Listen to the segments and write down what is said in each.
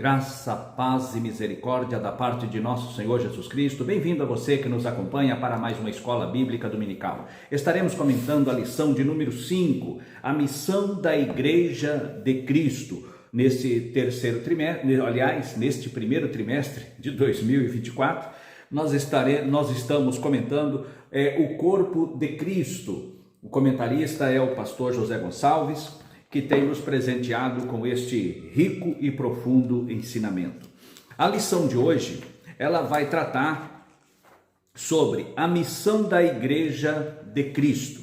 Graça, paz e misericórdia da parte de nosso Senhor Jesus Cristo. Bem-vindo a você que nos acompanha para mais uma Escola Bíblica Dominical. Estaremos comentando a lição de número 5, a missão da Igreja de Cristo. Neste primeiro trimestre de 2024, nós estamos comentando o corpo de Cristo. O comentarista é o pastor José Gonçalves, que tem nos presenteado com este rico e profundo ensinamento. A lição de hoje, ela vai tratar sobre a missão da Igreja de Cristo.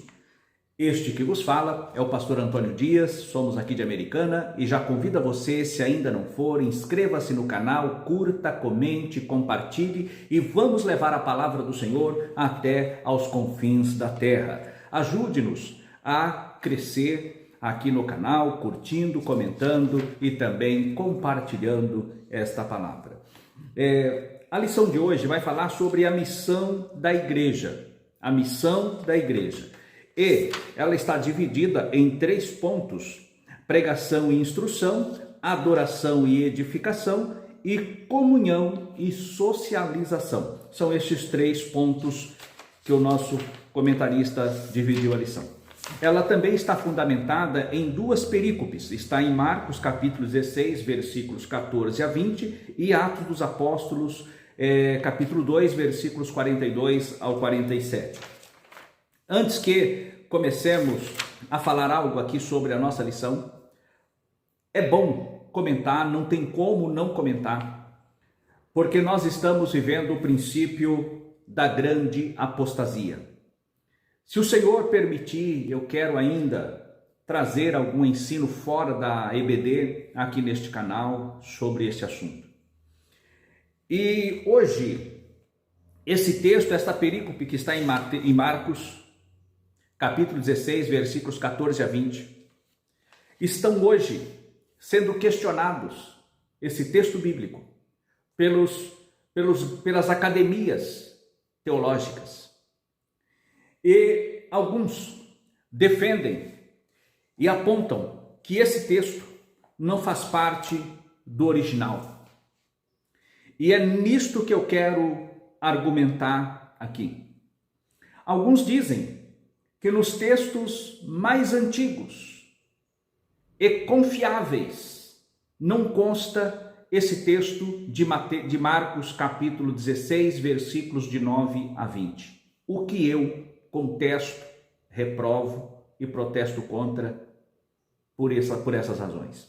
Este que vos fala é o pastor Antônio Dias, somos aqui de Americana e já convido você, se ainda não for, inscreva-se no canal, curta, comente, compartilhe e vamos levar a palavra do Senhor até aos confins da terra. Ajude-nos a crescer aqui no canal, curtindo, comentando e também compartilhando esta palavra. A lição de hoje vai falar sobre a missão da igreja. A missão da igreja. E ela está dividida em 3 pontos: pregação e instrução, adoração e edificação e comunhão e socialização. São estes 3 pontos que o nosso comentarista dividiu a lição. Ela também está fundamentada em 2 perícopes, está em Marcos capítulo 16, versículos 14 a 20 e Atos dos Apóstolos, capítulo 2, versículos 42 ao 47. Antes que comecemos a falar algo aqui sobre a nossa lição, é bom comentar, não tem como não comentar, porque nós estamos vivendo o princípio da grande apostasia. Se o Senhor permitir, eu quero ainda trazer algum ensino fora da EBD aqui neste canal sobre esse assunto. E hoje, esse texto, esta perícope que está em Marcos, capítulo 16, versículos 14 a 20, estão hoje sendo questionados, esse texto bíblico, pelas academias teológicas. E alguns defendem e apontam que esse texto não faz parte do original. E é nisto que eu quero argumentar aqui. Alguns dizem que nos textos mais antigos e confiáveis não consta esse texto de Marcos capítulo 16, versículos de 9 a 20. O que eu contesto, reprovo e protesto contra por essas razões.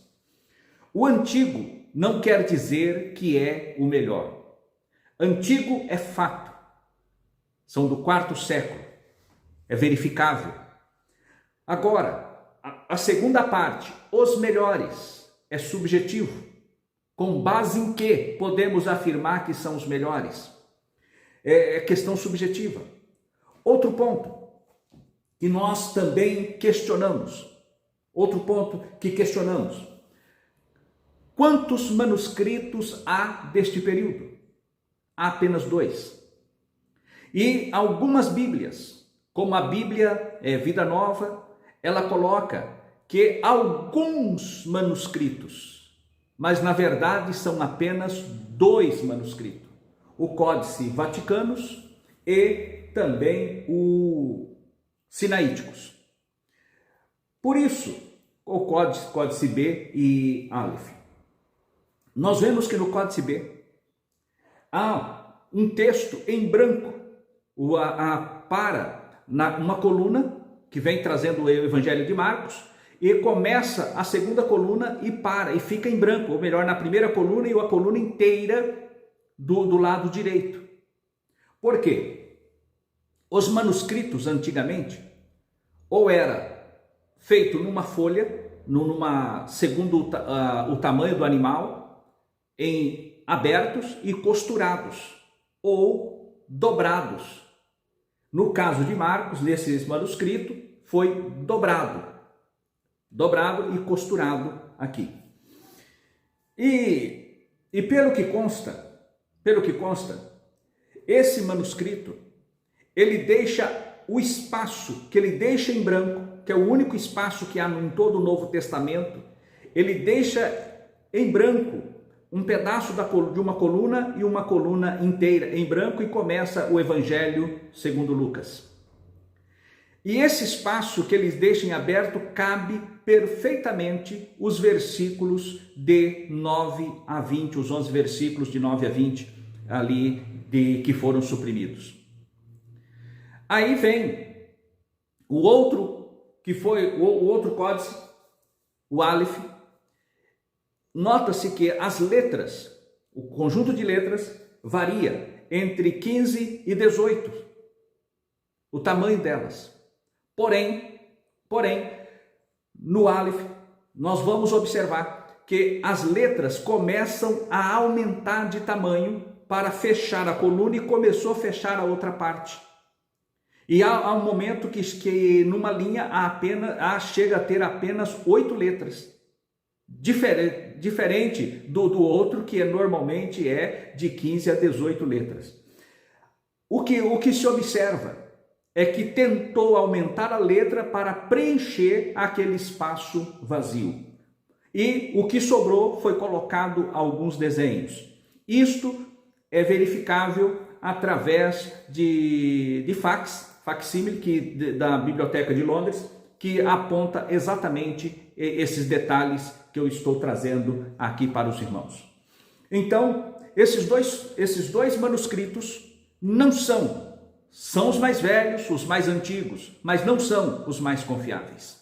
O antigo não quer dizer que é o melhor. Antigo é fato. São do 4º século. É verificável. Agora, a segunda parte, os melhores, é subjetivo. Com base em que podemos afirmar que são os melhores? É questão subjetiva. Outro ponto que nós também questionamos. Quantos manuscritos há deste período? Há apenas 2. E algumas Bíblias, como a Bíblia Vida Nova, ela coloca que alguns manuscritos, mas na verdade são apenas 2 manuscritos. O Códice Vaticanus e também o Sinaíticos. Por isso, o Códice B e Aleph. Nós vemos que no Códice B há um texto em branco, uma coluna que vem trazendo o Evangelho de Marcos e começa a segunda coluna e para, e fica em branco, ou melhor, na primeira coluna e a coluna inteira do lado direito. Por quê? Os manuscritos antigamente, ou era feito numa folha, segundo o tamanho do animal, em abertos e costurados, ou dobrados. No caso de Marcos, nesse manuscrito, foi dobrado e costurado aqui. E pelo que consta, esse manuscrito, ele deixa o espaço que ele deixa em branco, que é o único espaço que há em todo o Novo Testamento, ele deixa em branco um pedaço de uma coluna e uma coluna inteira em branco, e começa o Evangelho segundo Lucas. E esse espaço que eles deixam aberto cabe perfeitamente os versículos de 9 a 20, os 11 versículos de 9 a 20 ali que foram suprimidos. Aí vem o outro que foi o outro códice, o Aleph. Nota-se que as letras, o conjunto de letras varia entre 15 e 18, o tamanho delas. Porém, no Aleph, nós vamos observar que as letras começam a aumentar de tamanho para fechar a coluna, e começou a fechar a outra parte. E há um momento que numa linha chega a ter apenas 8 letras. Diferente do outro, que normalmente é de 15 a 18 letras. O que se observa é que tentou aumentar a letra para preencher aquele espaço vazio. E o que sobrou foi colocado alguns desenhos. Isto é verificável através de facsímile da Biblioteca de Londres, que aponta exatamente esses detalhes que eu estou trazendo aqui para os irmãos. Então, esses dois manuscritos não são os mais velhos, os mais antigos, mas não são os mais confiáveis,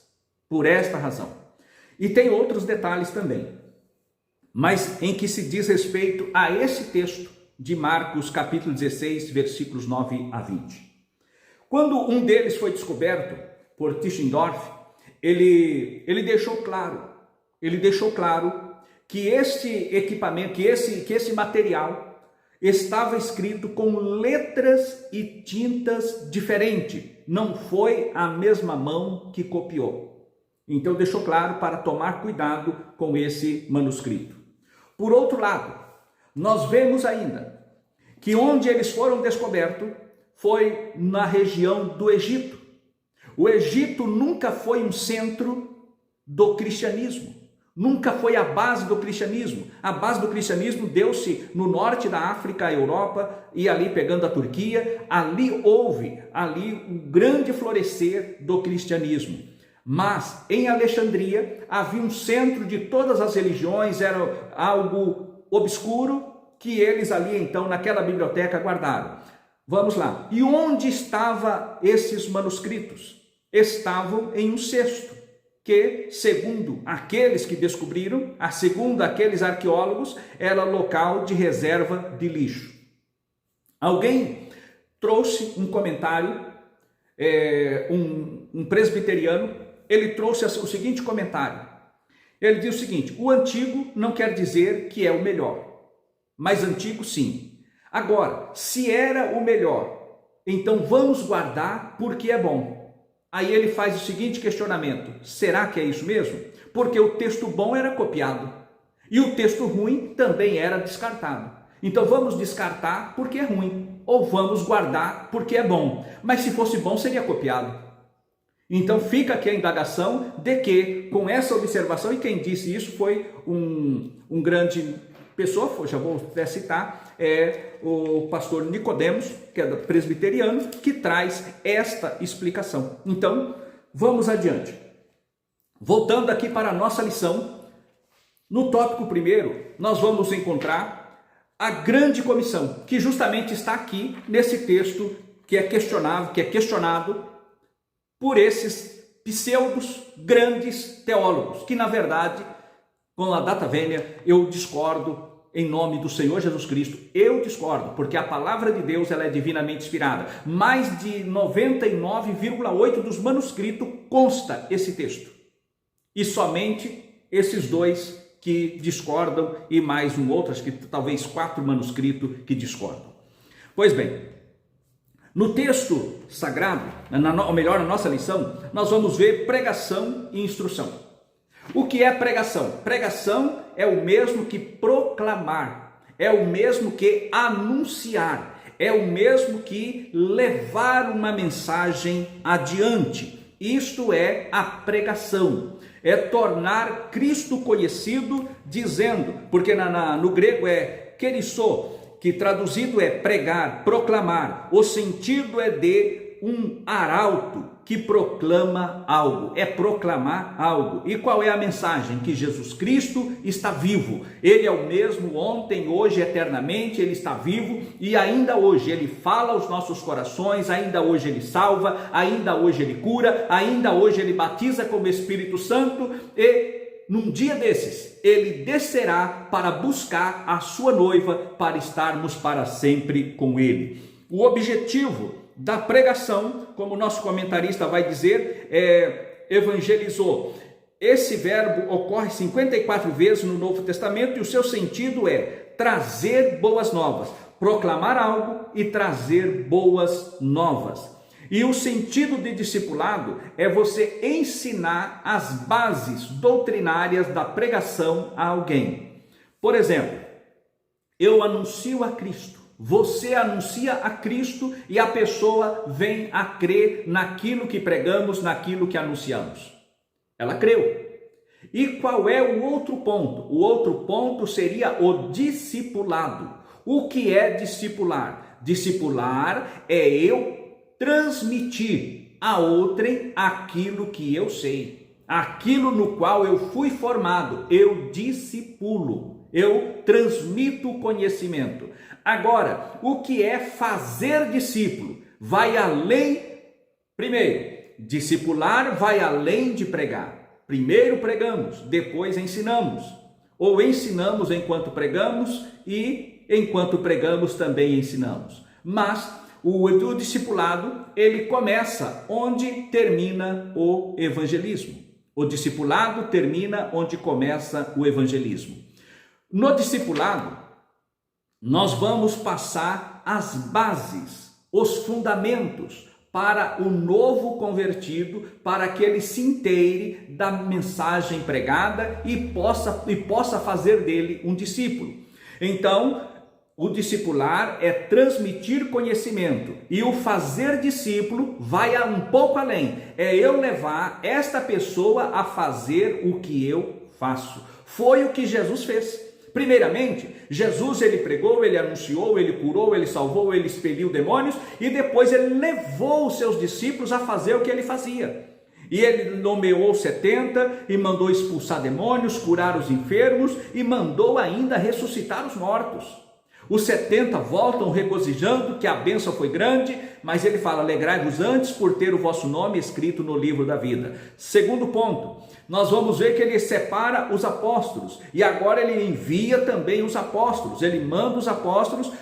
por esta razão. E tem outros detalhes também, mas em que se diz respeito a esse texto de Marcos, capítulo 16, versículos 9 a 20. Quando um deles foi descoberto por Tischendorf, ele deixou claro que este equipamento, que esse material estava escrito com letras e tintas diferentes. Não foi a mesma mão que copiou. Então deixou claro para tomar cuidado com esse manuscrito. Por outro lado, nós vemos ainda que onde eles foram descobertos foi na região do Egito. O Egito nunca foi um centro do cristianismo, nunca foi a base do cristianismo. A base do cristianismo deu-se no norte da África, a Europa, e ali pegando a Turquia, ali houve um grande florescer do cristianismo. Mas em Alexandria havia um centro de todas as religiões, era algo obscuro que eles ali então naquela biblioteca guardaram. Vamos lá. E onde estavam esses manuscritos? Estavam em um cesto, que, segundo aqueles que descobriram, segundo aqueles arqueólogos, era local de reserva de lixo. Alguém trouxe um comentário, um presbiteriano, ele trouxe o seguinte comentário. Ele diz o seguinte: o antigo não quer dizer que é o melhor, mas antigo sim. Agora, se era o melhor, então vamos guardar porque é bom. Aí ele faz o seguinte questionamento: será que é isso mesmo? Porque o texto bom era copiado e o texto ruim também era descartado. Então vamos descartar porque é ruim, ou vamos guardar porque é bom. Mas se fosse bom, seria copiado. Então fica aqui a indagação de que, com essa observação, e quem disse isso foi um grande pessoa, já vou até citar, o pastor Nicodemos, que é presbiteriano, que traz esta explicação. Então, vamos adiante. Voltando aqui para a nossa lição, no tópico primeiro, nós vamos encontrar a grande comissão, que justamente está aqui nesse texto que é questionado por esses pseudos grandes teólogos, que na verdade, com a data vênia, eu discordo. Em nome do Senhor Jesus Cristo, eu discordo, porque a palavra de Deus ela é divinamente inspirada. Mais de 99,8% dos manuscritos consta esse texto. E somente esses dois que discordam e mais acho que talvez 4 manuscritos que discordam. Pois bem, no texto sagrado, ou melhor, na nossa lição, nós vamos ver pregação e instrução. O que é pregação? Pregação é o mesmo que proclamar, é o mesmo que anunciar, é o mesmo que levar uma mensagem adiante. Isto é a pregação. É tornar Cristo conhecido, dizendo, porque no grego é kerisso, que traduzido é pregar, proclamar. O sentido é de um arauto que proclama algo, é proclamar algo. E qual é a mensagem? Que Jesus Cristo está vivo. Ele é o mesmo ontem, hoje, eternamente, ele está vivo e ainda hoje ele fala aos nossos corações, ainda hoje ele salva, ainda hoje ele cura, ainda hoje ele batiza com o Espírito Santo e num dia desses, ele descerá para buscar a sua noiva para estarmos para sempre com ele. O objetivo da pregação, como o nosso comentarista vai dizer, evangelizou. Esse verbo ocorre 54 vezes no Novo Testamento e o seu sentido é trazer boas novas, proclamar algo e trazer boas novas. E o sentido de discipulado é você ensinar as bases doutrinárias da pregação a alguém. Por exemplo, eu anuncio a Cristo, você anuncia a Cristo e a pessoa vem a crer naquilo que pregamos, naquilo que anunciamos. Ela creu. E qual é o outro ponto? O outro ponto seria o discipulado. O que é discipular? Discipular é eu transmitir a outrem aquilo que eu sei, aquilo no qual eu fui formado, eu discipulo, eu transmito o conhecimento. Agora, o que é fazer discípulo? Vai além, primeiro, discipular vai além de pregar. Primeiro pregamos, depois ensinamos, ou ensinamos enquanto pregamos e enquanto pregamos também ensinamos. Mas o discipulado, ele começa onde termina o evangelismo. O discipulado termina onde começa o evangelismo. No discipulado, nós vamos passar as bases, os fundamentos para o novo convertido, para que ele se inteire da mensagem pregada e possa fazer dele um discípulo. Então, o discipular é transmitir conhecimento e o fazer discípulo vai um pouco além. É eu levar esta pessoa a fazer o que eu faço. Foi o que Jesus fez. Primeiramente, Jesus ele pregou, ele anunciou, ele curou, ele salvou, ele expeliu demônios e depois ele levou os seus discípulos a fazer o que ele fazia. E ele nomeou 70 e mandou expulsar demônios, curar os enfermos e mandou ainda ressuscitar os mortos. Os 70 voltam regozijando que a bênção foi grande, mas ele fala, alegrai-vos antes por ter o vosso nome escrito no livro da vida. Segundo ponto, nós vamos ver que ele separa os apóstolos e agora ele envia também os apóstolos. Ele manda os apóstolos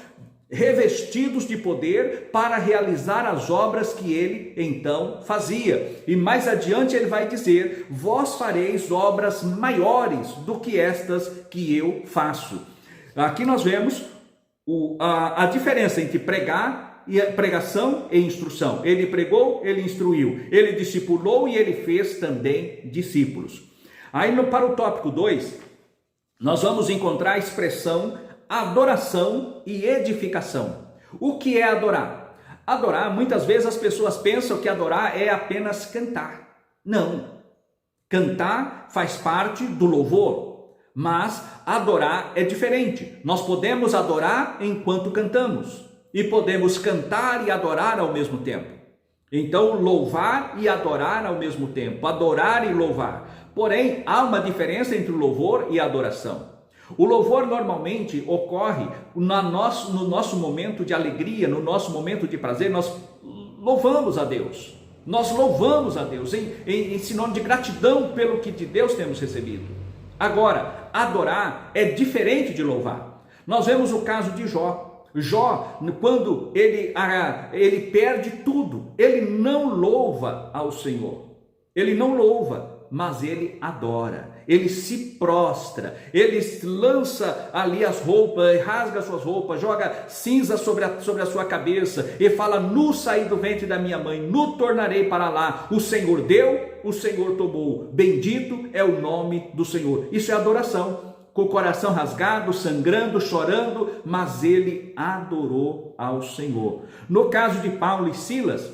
revestidos de poder para realizar as obras que ele então fazia. E mais adiante ele vai dizer, vós fareis obras maiores do que estas que eu faço. Aqui nós vemos a diferença entre pregação e instrução. Ele pregou, ele instruiu, ele discipulou e ele fez também discípulos. Aí para o tópico 2, nós vamos encontrar a expressão adoração e edificação. O que é adorar? Adorar, muitas vezes as pessoas pensam que adorar é apenas cantar. Não. Cantar faz parte do louvor. Mas adorar é diferente. Nós podemos adorar enquanto cantamos e podemos cantar e adorar ao mesmo tempo. Então, louvar e adorar ao mesmo tempo, adorar e louvar. Porém, há uma diferença entre o louvor e a adoração. O louvor normalmente ocorre no nosso momento de alegria, no nosso momento de prazer, nós louvamos a Deus. Nós louvamos a Deus em sinônimo de gratidão pelo que de Deus temos recebido. Agora, adorar é diferente de louvar. Nós vemos o caso de Jó. Jó, quando ele perde tudo, ele não louva ao Senhor. Ele não louva, mas ele adora. Ele se prostra, ele lança ali as roupas, rasga as suas roupas, joga cinza sobre a sua cabeça e fala, nu saí do ventre da minha mãe, nu tornarei para lá. O Senhor deu, o Senhor tomou. Bendito é o nome do Senhor. Isso é adoração. Com o coração rasgado, sangrando, chorando, mas ele adorou ao Senhor. No caso de Paulo e Silas,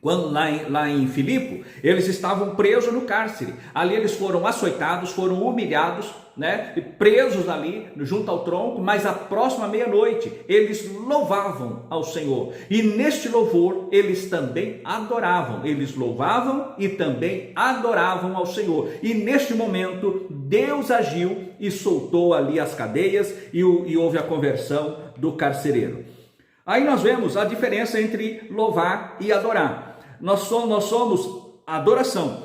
Quando lá em Filipe, eles estavam presos no cárcere. Ali eles foram açoitados, foram humilhados, né? Presos ali junto ao tronco, mas à próxima meia-noite eles louvavam ao Senhor. E neste louvor eles também adoravam. Eles louvavam e também adoravam ao Senhor. E neste momento Deus agiu e soltou ali as cadeias e houve a conversão do carcereiro. Aí nós vemos a diferença entre louvar e adorar. Nós somos adoração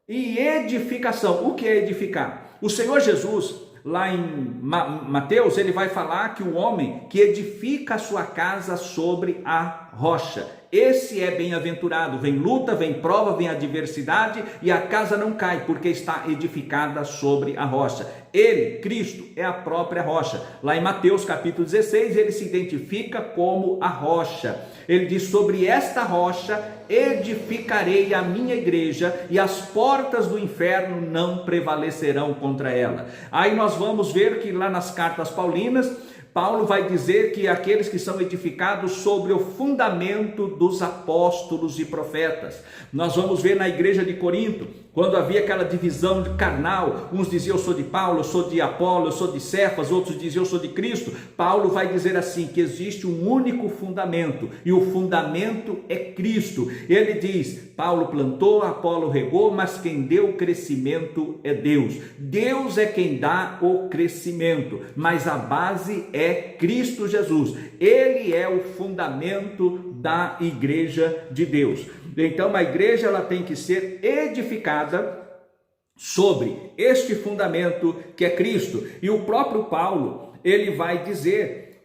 e edificação. O que é edificar? O Senhor Jesus, lá em Mateus, ele vai falar que o homem que edifica a sua casa sobre a rocha, esse é bem-aventurado. Vem luta, vem prova, vem adversidade e a casa não cai, porque está edificada sobre a rocha. Ele, Cristo, é a própria rocha. Lá em Mateus capítulo 16, ele se identifica como a rocha. Ele diz: sobre esta rocha edificarei a minha igreja e as portas do inferno não prevalecerão contra ela. Aí nós vamos ver que lá nas cartas paulinas, Paulo vai dizer que aqueles que são edificados sobre o fundamento dos apóstolos e profetas. Nós vamos ver na igreja de Corinto, quando havia aquela divisão carnal, uns diziam: eu sou de Paulo, eu sou de Apolo, eu sou de Cefas, outros diziam: eu sou de Cristo. Paulo vai dizer assim, que existe um único fundamento, e o fundamento é Cristo. Ele diz: Paulo plantou, Apolo regou, mas quem deu o crescimento é Deus. Deus é quem dá o crescimento, mas a base é Cristo Jesus. Ele é o fundamento da igreja de Deus. Então a igreja ela tem que ser edificada sobre este fundamento que é Cristo. E o próprio Paulo, ele vai dizer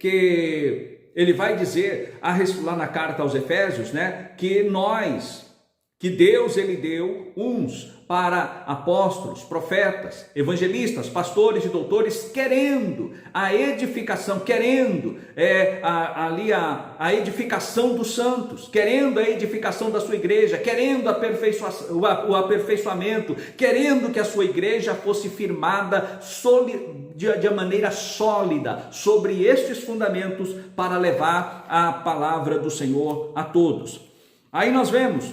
lá na carta aos Efésios, né, que Deus ele deu uns para apóstolos, profetas, evangelistas, pastores e doutores, querendo a edificação, querendo a edificação dos santos, querendo a edificação da sua igreja, querendo o aperfeiçoamento, querendo que a sua igreja fosse firmada de maneira sólida sobre estes fundamentos para levar a palavra do Senhor a todos. Aí nós vemos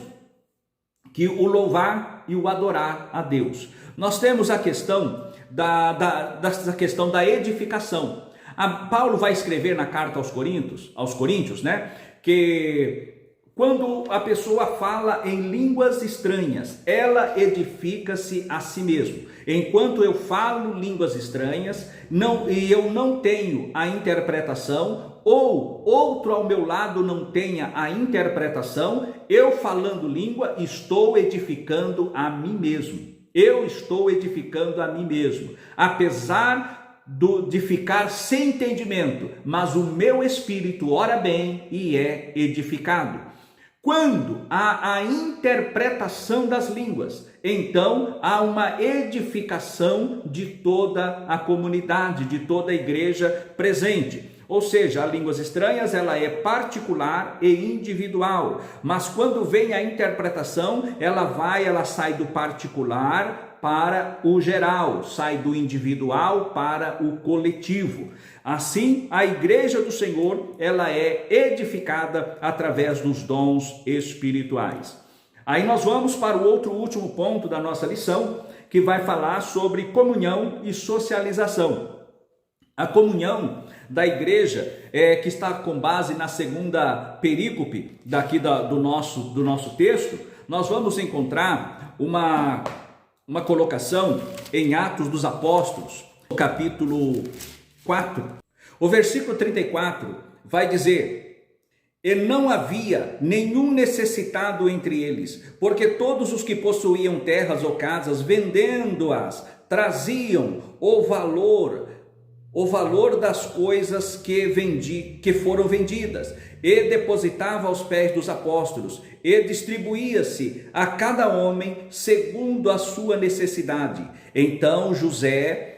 que o louvar e o adorar a Deus. Nós temos a questão da edificação. Paulo vai escrever na carta aos Coríntios, né, que quando a pessoa fala em línguas estranhas, ela edifica-se a si mesmo. Enquanto eu falo línguas estranhas, e eu não tenho a interpretação, ou outro ao meu lado não tenha a interpretação, eu falando língua estou edificando a mim mesmo. Eu estou edificando a mim mesmo. Apesar de ficar sem entendimento, mas o meu espírito ora bem e é edificado. Quando há a interpretação das línguas, então há uma edificação de toda a comunidade, de toda a igreja presente. Ou seja, as línguas estranhas ela é particular e individual, mas quando vem a interpretação, ela sai do particular para o geral, sai do individual para o coletivo. Assim, a igreja do Senhor, ela é edificada através dos dons espirituais. Aí nós vamos para o último ponto da nossa lição, que vai falar sobre comunhão e socialização. A comunhão da igreja, que está com base na segunda perícope daqui do nosso texto, nós vamos encontrar uma colocação em Atos dos Apóstolos, no capítulo 4. O versículo 34 vai dizer: e não havia nenhum necessitado entre eles, porque todos os que possuíam terras ou casas, vendendo-as, traziam o valor das coisas que foram vendidas, e depositava aos pés dos apóstolos, e distribuía-se a cada homem segundo a sua necessidade. Então José,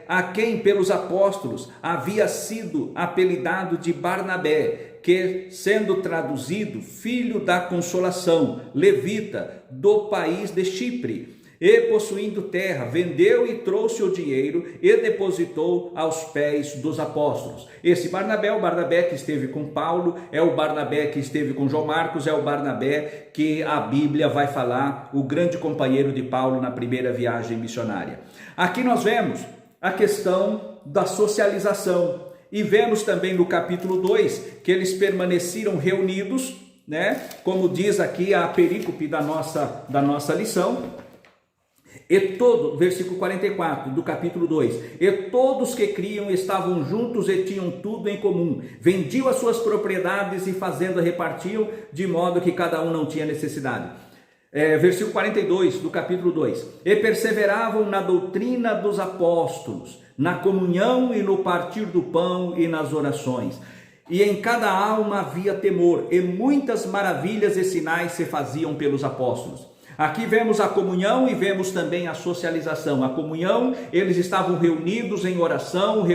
a quem pelos apóstolos havia sido apelidado de Barnabé, que, sendo traduzido, filho da consolação, levita, do país de Chipre, E possuindo terra, vendeu e trouxe o dinheiro e depositou aos pés dos apóstolos. Esse Barnabé é o Barnabé que esteve com Paulo, é o Barnabé que esteve com João Marcos, é o Barnabé que a Bíblia vai falar, o grande companheiro de Paulo na primeira viagem missionária. Aqui nós vemos a questão da socialização e vemos também no capítulo 2 que eles permaneceram reunidos, né? Como diz aqui a perícope da nossa lição. E todo, versículo 44 do capítulo 2, e todos que criam estavam juntos e tinham tudo em comum, vendiam as suas propriedades e fazendo repartiam, de modo que cada um não tinha necessidade. Versículo 42 do capítulo 2, e perseveravam na doutrina dos apóstolos, na comunhão e no partir do pão e nas orações. E em cada alma havia temor, e muitas maravilhas e sinais se faziam pelos apóstolos. Aqui vemos a comunhão e vemos também a socialização. A comunhão, eles estavam reunidos em oração,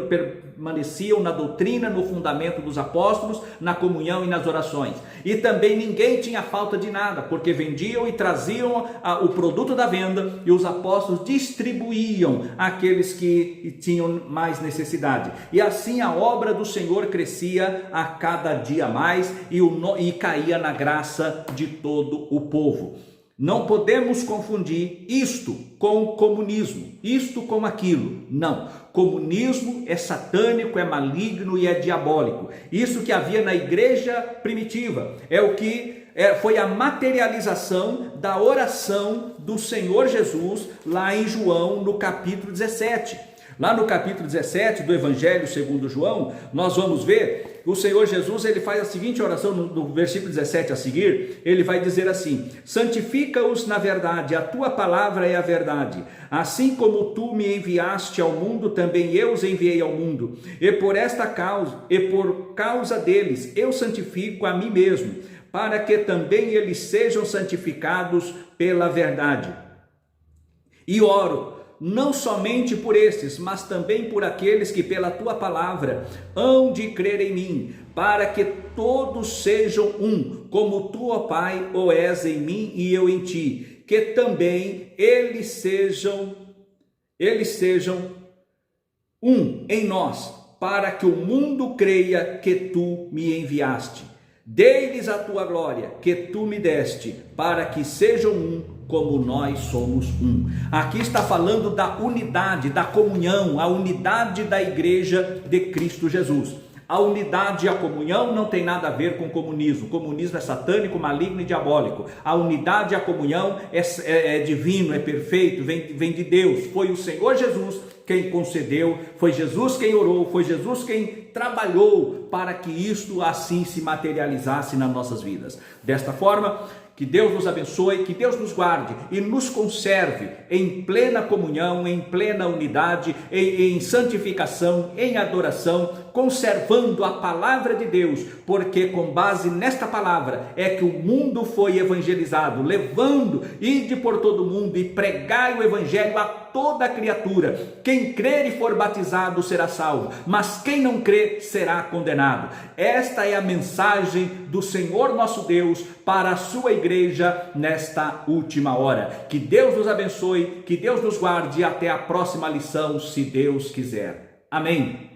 permaneciam na doutrina, no fundamento dos apóstolos, na comunhão e nas orações. E também ninguém tinha falta de nada, porque vendiam e traziam o produto da venda e os apóstolos distribuíam àqueles que tinham mais necessidade. E assim a obra do Senhor crescia a cada dia mais e caía na graça de todo o povo. Não podemos confundir isto com comunismo, isto com aquilo. Não, comunismo é satânico, é maligno e é diabólico. Isso que havia na igreja primitiva é o que foi a materialização da oração do Senhor Jesus lá em João, no capítulo 17. Lá no capítulo 17 do Evangelho segundo João, nós vamos ver, o Senhor Jesus, ele faz a seguinte oração no versículo 17 a seguir, ele vai dizer assim: santifica-os na verdade, a tua palavra é a verdade, assim como tu me enviaste ao mundo, também eu os enviei ao mundo, e por causa deles, eu santifico a mim mesmo, para que também eles sejam santificados pela verdade. E oro, não somente por estes, mas também por aqueles que pela tua palavra hão de crer em mim, para que todos sejam um, como tu, ó Pai, o és em mim e eu em ti, que também eles sejam um em nós, para que o mundo creia que tu me enviaste. Dê-lhes a tua glória, que tu me deste, para que sejam um, como nós somos um. Aqui está falando da unidade, da comunhão, a unidade da igreja de Cristo Jesus. A unidade e a comunhão não tem nada a ver com comunismo. O comunismo é satânico, maligno e diabólico. A unidade e a comunhão é divino, é perfeito, vem de Deus. Foi o Senhor Jesus quem concedeu, foi Jesus quem orou, foi Jesus quem trabalhou para que isto assim se materializasse nas nossas vidas. Desta forma, que Deus nos abençoe, que Deus nos guarde e nos conserve em plena comunhão, em plena unidade, em santificação, em adoração, conservando a palavra de Deus, porque com base nesta palavra é que o mundo foi evangelizado, levando, ide por todo o mundo e pregai o evangelho a toda criatura. Quem crer e for batizado será salvo, mas quem não crer será condenado. Esta é a mensagem do Senhor nosso Deus para a sua igreja nesta última hora. Que Deus nos abençoe, que Deus nos guarde e até a próxima lição, se Deus quiser. Amém.